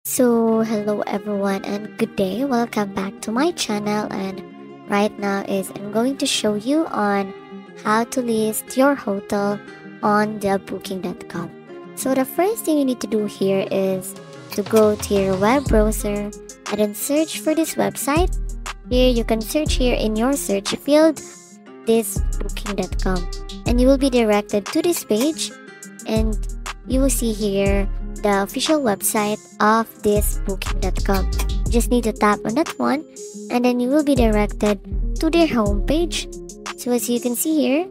So hello everyone and good day. Welcome back to my channel, and right now is I'm going to show you on how to list your hotel on the booking.com. So the first thing you need to do here is to go to your web browser and then search for this website. Here you can search here in your search field this booking.com, and you will be directed to this page, and you will see here the official website of this booking.com. You just need to tap on that one, and then you will be directed to their homepage. So as you can see here,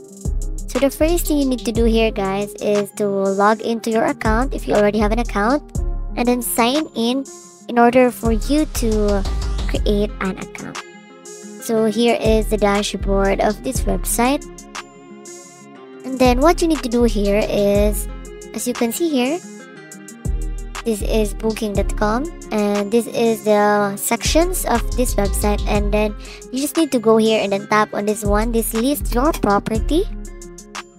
so the first thing you need to do here, guys, is to log into your account if you already have an account, and then sign in order for you to create an account. So here is the dashboard of this website, and then what you need to do here is, as you can see here, this is booking.com, and this is the sections of this website, and then you just need to go here and then tap on this one, this list your property,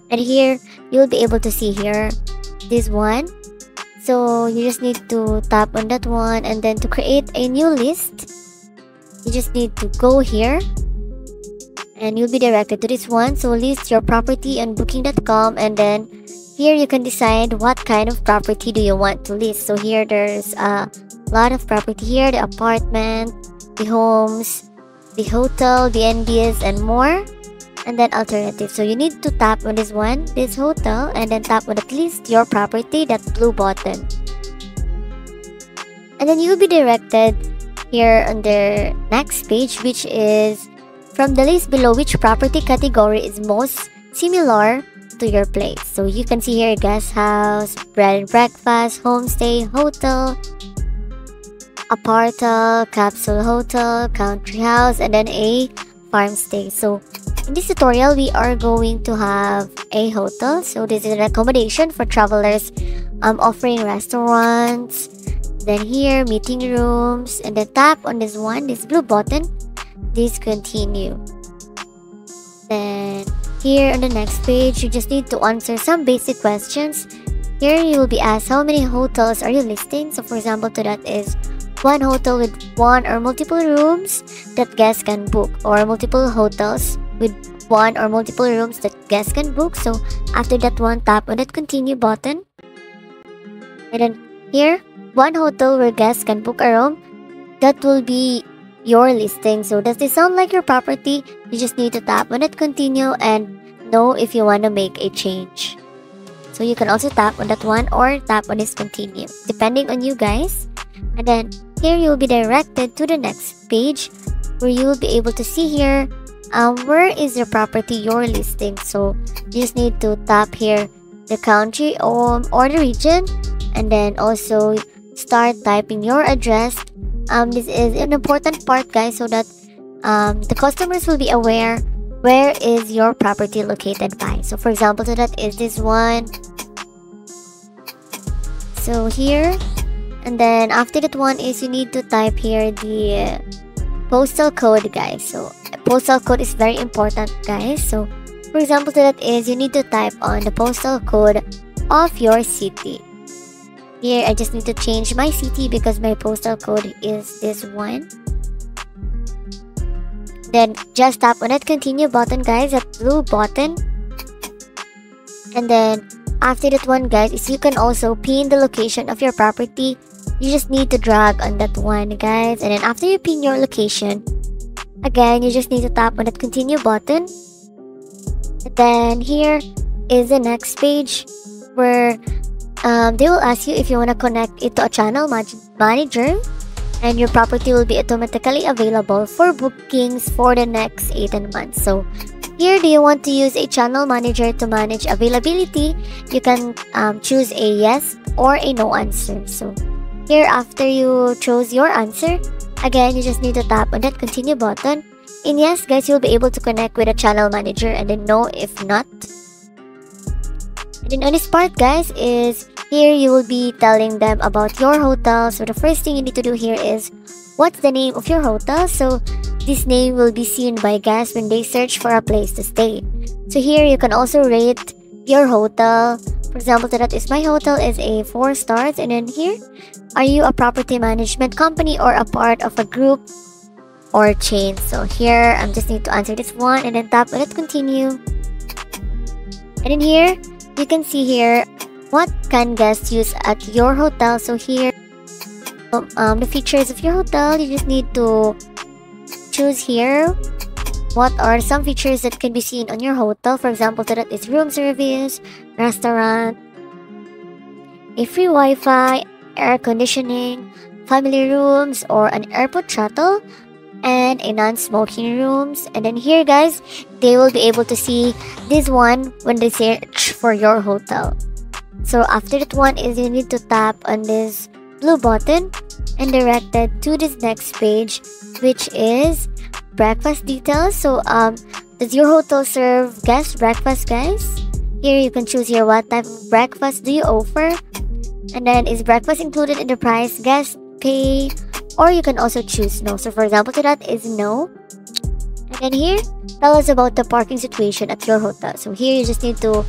and here you'll be able to see here this one. So you just need to tap on that one, and then to create a new list you just need to go here and you'll be directed to this one. So list your property on booking.com, and then here you can decide what kind of property do you want to list. So here there's a lot of property here: the apartment, the homes, the hotel, the NBS, and more, and then alternative. So you need to tap on this one, this hotel, and then tap on that list your property, that blue button, and then you'll be directed here on the next page, which is from the list below, which property category is most similar to your place. So you can see here guest house, bread and breakfast, homestay, hotel, aparta, capsule hotel, country house, and then a farm stay. So in this tutorial we are going to have a hotel. So this is an accommodation for travelers offering restaurants, then here meeting rooms, and then tap on this one, this blue button, this continue. Then here on the next page you just need to answer some basic questions. Here you will be asked how many hotels are you listing. So for example, to that is one hotel with one or multiple rooms that guests can book, or multiple hotels with one or multiple rooms that guests can book. So after that one, tap on that continue button, and then here one hotel where guests can book a room, that will be your listing. So does this sound like your property? You just need to tap on that continue and know if you want to make a change. So you can also tap on that one or tap on this continue, depending on you guys. And then here you will be directed to the next page, where you will be able to see here where is your property you're listing. So you just need to tap here the country or the region, and then also start typing your address. This is an important part, guys, so that the customers will be aware where is your property located by. So for example, so that is this one. So here, and then after that one is you need to type here the postal code, guys. So postal code is very important, guys. So for example, so that is you need to type on the postal code of your city. Here I just need to change my city because my postal code is this one. Then just tap on that continue button, guys, that blue button. And then after that one, guys, is you can also pin the location of your property. You just need to drag on that one, guys, and then after you pin your location, again you just need to tap on that continue button. And then here is the next page, where they will ask you if you want to connect it to a channel manager, and your property will be automatically available for bookings for the next 18 months. So here, do you want to use a channel manager to manage availability? You can choose a yes or a no answer. So here, after you chose your answer, again you just need to tap on that continue button. In yes, guys, you'll be able to connect with a channel manager, and then no if not. And then on this part, guys, is here you will be telling them about your hotel. So the first thing you need to do here is, what's the name of your hotel? So this name will be seen by guests when they search for a place to stay. So here you can also rate your hotel For example, that is my hotel is a 4 stars. And then here, are you a property management company or a part of a group or chain? So here, I just need to answer this one and then tap on it, continue. And then here, you can see here, what can guests use at your hotel? So here, the features of your hotel, you just need to choose here what are some features that can be seen on your hotel. For example, that is room service, restaurant, a free Wi-Fi, air conditioning, family rooms or an airport shuttle, and a non-smoking rooms. And then here guys, they will be able to see this one when they search for your hotel. So after that one is you need to tap on this blue button and directed to this next page, which is breakfast details. So does your hotel serve guest breakfast, guys? Here you can choose here what type of breakfast do you offer, and then is breakfast included in the price guest pay, or you can also choose no. So for example, to that is no. And then here, tell us about the parking situation at your hotel. So here you just need to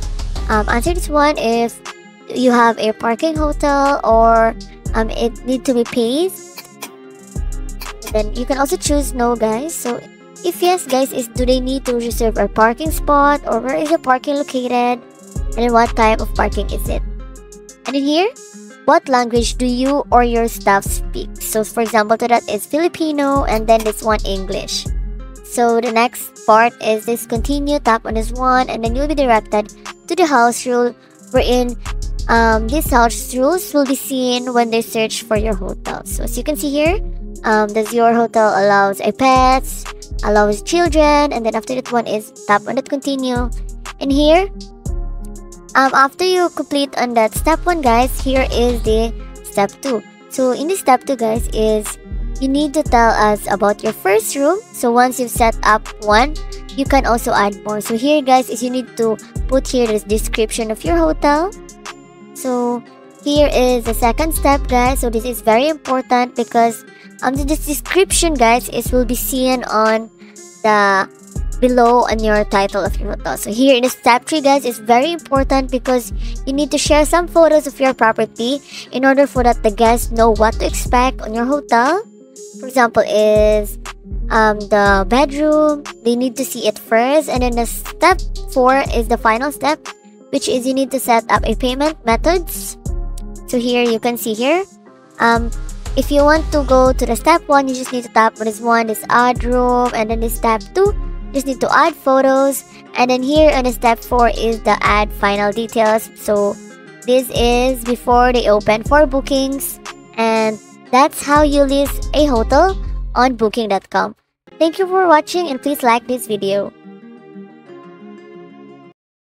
answer this one if you have a parking hotel or it need to be paid. And then you can also choose no, guys. So if yes, guys, is do they need to reserve a parking spot, or where is the parking located, and then what type of parking is it? And then here, what language do you or your staff speak? So for example, to that is Filipino, and then this one English. So the next part is this continue, tap on this one, and then you'll be directed to the house rule, wherein these house rules will be seen when they search for your hotel. So as you can see here, does your hotel allows a pets, allows children, and then after that one is tap on that continue. And here, after you complete on that step 1, guys, here is the step 2. So in this step 2, guys, is you need to tell us about your first room. So once you've set up one, you can also add more. So here, guys, is you need to put here this description of your hotel. So here is the second step, guys. So this is very important because this description, guys, is will be seen on the below on your title of your hotel. So here in the step 3, guys, is very important because you need to share some photos of your property in order for that the guests know what to expect on your hotel. For example, is the bedroom, they need to see it first. And then the step 4 is the final step, which is you need to set up a payment methods. So here you can see here, if you want to go to the step 1, you just need to tap on this one, this add room, and then this step 2, just need to add photos. And then here on the step 4 is the add final details. So this is before they open for bookings, and that's how you list a hotel on booking.com. Thank you for watching, and please like this video.